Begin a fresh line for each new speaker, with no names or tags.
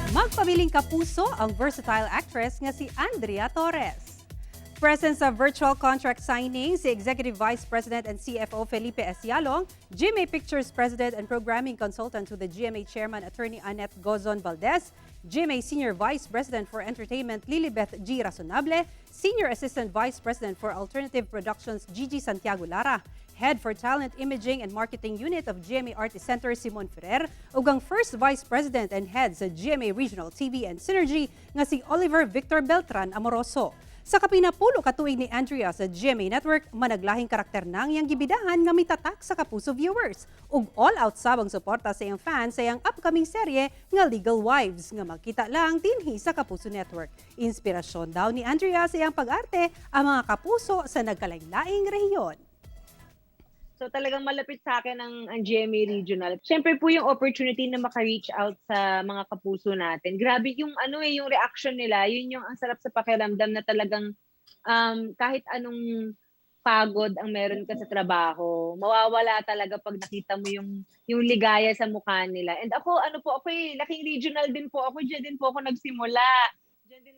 Magpabiling kapuso ang versatile actress nga si Andrea Torres. Present sa virtual contract signing si Executive Vice President and CFO Felipe Esialong, GMA Pictures President and Programming Consultant to the GMA Chairman Attorney Annette Gozon Valdez, GMA Senior Vice President for Entertainment Lilibeth G. Razonable, Senior Assistant Vice President for Alternative Productions Gigi Santiago Lara, Head for Talent Imaging and Marketing Unit of GMA Artist Center Simon Ferrer, ug ang First Vice President and Head sa GMA Regional TV and Synergy nga si Oliver Victor Beltran Amoroso. Sa kapinapulo katuig ni Andrea sa GMA Network, managlahing karakter nang iyang gibidahan nga mitatak sa Kapuso viewers. Ug all-out sabang suporta sa iyang fans sa iyang upcoming serye nga Legal Wives nga makita lang dinhi sa Kapuso Network. Inspirasyon daw ni Andrea sa iyang pag-arte ang mga kapuso sa nagkalain-laing rehiyon.
So talagang malapit sa akin ang GMA Regional. Siyempre po yung opportunity na maka-reach out sa mga kapuso natin. Grabe yung yung reaction nila, yun yung ang sarap sa pakiramdam na talagang kahit anong pagod ang meron ka sa trabaho, mawawala talaga pag nakita mo yung ligaya sa mukha nila. And ako, laking regional din po ako, diyan din po ako nagsimula. Diyan din ako